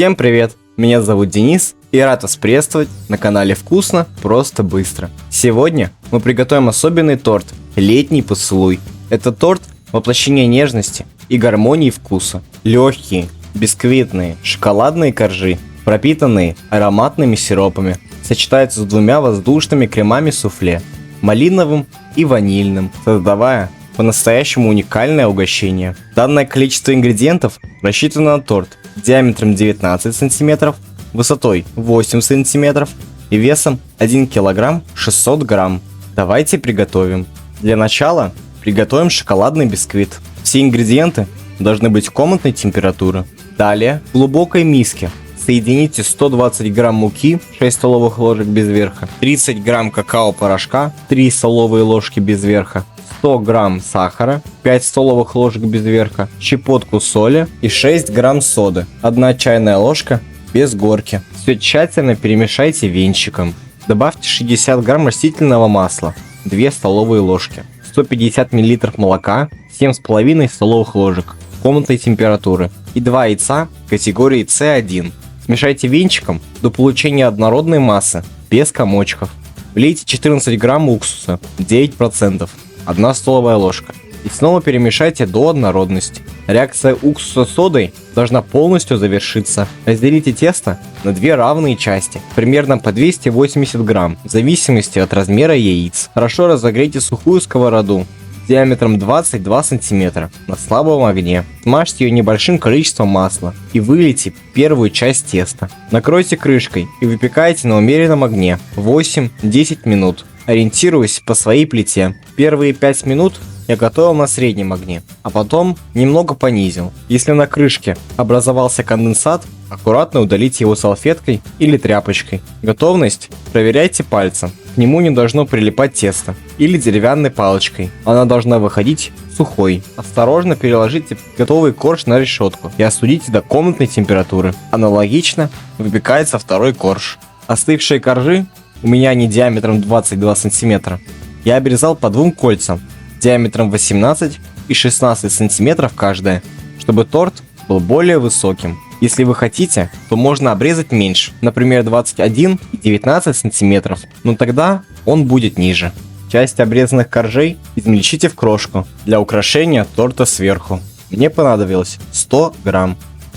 Всем привет! Меня зовут Денис, и рад вас приветствовать на канале Вкусно, просто быстро. Сегодня мы приготовим особенный торт «Летний поцелуй». Это торт воплощение нежности и гармонии вкуса. Легкие, бисквитные, шоколадные коржи, пропитанные ароматными сиропами, сочетаются с двумя воздушными кремами суфле, малиновым и ванильным, создавая по-настоящему уникальное угощение. Данное количество ингредиентов рассчитано на торт диаметром 19 см, высотой 8 см и весом 1 кг 600 грамм. Давайте приготовим. Для начала приготовим шоколадный бисквит. Все ингредиенты должны быть комнатной температуры. Далее в глубокой миске соедините 120 грамм муки, 6 столовых ложек без верха, 30 грамм какао-порошка, 3 столовые ложки без верха, 100 грамм сахара, 5 столовых ложек без верха, щепотку соли и 6 грамм соды, 1 чайная ложка без горки. Все тщательно перемешайте венчиком. Добавьте 60 грамм растительного масла, 2 столовые ложки, 150 мл молока, 7,5 столовых ложек комнатной температуры и 2 яйца категории С1. Смешайте венчиком до получения однородной массы, без комочков. Влейте 14 грамм уксуса, 9%, 1 столовая ложка. И снова перемешайте до однородности. Реакция уксуса с содой должна полностью завершиться. Разделите тесто на две равные части, примерно по 280 грамм, в зависимости от размера яиц. Хорошо разогрейте сухую сковороду диаметром 22 см на слабом огне. Смажьте ее небольшим количеством масла и вылейте первую часть теста. Накройте крышкой и выпекайте на умеренном огне 8-10 минут, ориентируясь по своей плите. Первые 5 минут я готовил на среднем огне, а потом немного понизил. Если на крышке образовался конденсат, аккуратно удалите его салфеткой или тряпочкой. Готовность проверяйте пальцем. К нему не должно прилипать тесто или деревянной палочкой. Она должна выходить сухой. Осторожно переложите готовый корж на решетку и остудите до комнатной температуры. Аналогично выпекается второй корж. Остывшие коржи, у меня они диаметром 22 см, я обрезал по двум кольцам диаметром 18 и 16 см каждое, чтобы торт был более высоким. Если вы хотите, то можно обрезать меньше, например 21 и 19 см, но тогда он будет ниже. Часть обрезанных коржей измельчите в крошку для украшения торта сверху. Мне понадобилось 100 грамм.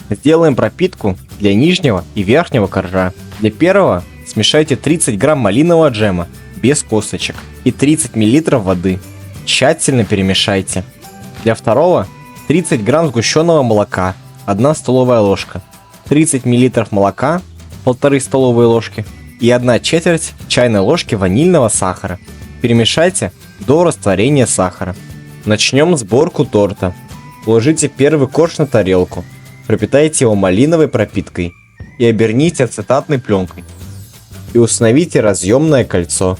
Сделаем пропитку для нижнего и верхнего коржа. Для первого смешайте 30 грамм малинового джема без косточек и 30 мл воды. Тщательно перемешайте. Для второго 30 грамм сгущенного молока, 1 столовая ложка, 30 мл молока, 1,5 столовые ложки и 1/4 чайной ложки ванильного сахара. Перемешайте до растворения сахара. Начнем сборку торта. Положите первый корж на тарелку, пропитайте его малиновой пропиткой и оберните ацетатной пленкой. И установите разъемное кольцо.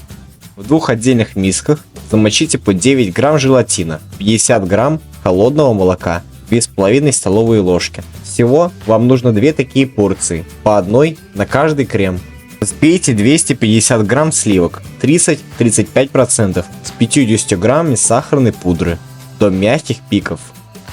В двух отдельных мисках замочите по 9 грамм желатина, 50 грамм холодного молока, 2,5 столовые ложки. Всего вам нужно 2 такие порции, по одной на каждый крем. Взбейте 250 грамм сливок, 30-35% с 50 граммами сахарной пудры до мягких пиков.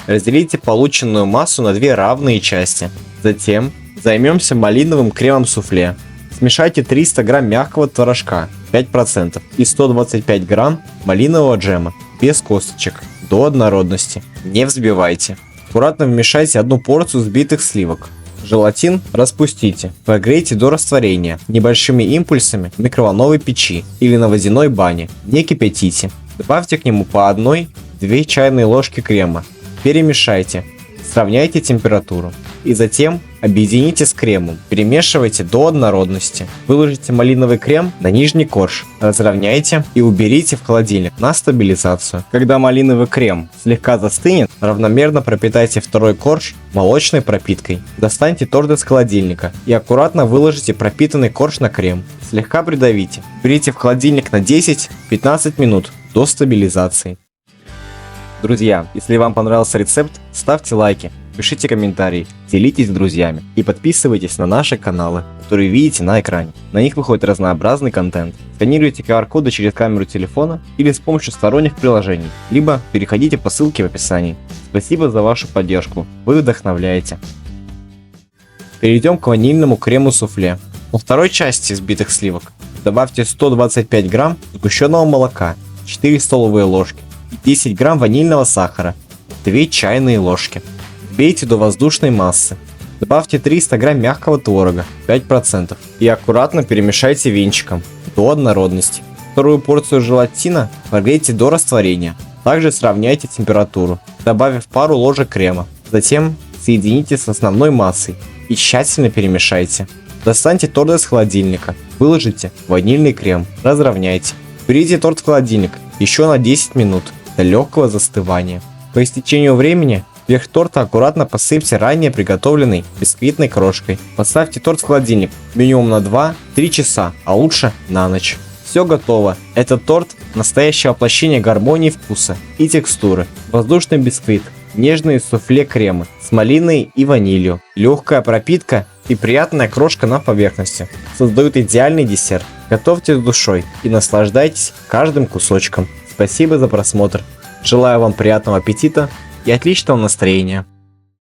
Разделите полученную массу на 2 равные части. Затем займемся малиновым кремом суфле. Смешайте 300 грамм мягкого творожка 5% и 125 грамм малинового джема без косточек до однородности. Не взбивайте. Аккуратно вмешайте 1 порцию взбитых сливок. Желатин распустите. Прогрейте до растворения небольшими импульсами в микроволновой печи или на водяной бане. Не кипятите. Добавьте к нему по 1-2 чайные ложки крема. Перемешайте. Сравняйте температуру. И затем объедините с кремом. Перемешивайте до однородности. Выложите малиновый крем на нижний корж. Разровняйте и уберите в холодильник на стабилизацию. Когда малиновый крем слегка застынет, равномерно пропитайте второй корж молочной пропиткой. Достаньте торт из холодильника и аккуратно выложите пропитанный корж на крем. Слегка придавите. Уберите в холодильник на 10-15 минут до стабилизации. Друзья, если вам понравился рецепт, ставьте лайки, пишите комментарии, делитесь с друзьями и подписывайтесь на наши каналы, которые видите на экране. На них выходит разнообразный контент. Сканируйте QR-коды через камеру телефона или с помощью сторонних приложений, либо переходите по ссылке в описании. Спасибо за вашу поддержку, вы вдохновляете. Перейдем к ванильному крему суфле. Во второй части взбитых сливок добавьте 125 грамм сгущенного молока, 4 столовые ложки и 10 грамм ванильного сахара, 2 чайные ложки. Взбейте до воздушной массы. Добавьте 300 грамм мягкого творога, 5%, и аккуратно перемешайте венчиком до однородности. Вторую порцию желатина прогрейте до растворения. Также сравняйте температуру, добавив пару ложек крема. Затем соедините с основной массой и тщательно перемешайте. Достаньте торт из холодильника, выложите ванильный крем, разровняйте. Уберите торт в холодильник еще на 10 минут до легкого застывания. По истечению времени верх торта аккуратно посыпьте ранее приготовленной бисквитной крошкой. Поставьте торт в холодильник минимум на 2-3 часа, а лучше на ночь. Все готово. Этот торт – настоящее воплощение гармонии вкуса и текстуры. Воздушный бисквит, нежные суфле кремы с малиной и ванилью, легкая пропитка и приятная крошка на поверхности создают идеальный десерт. Готовьте с душой и наслаждайтесь каждым кусочком. Спасибо за просмотр. Желаю вам приятного аппетита и отличного настроения.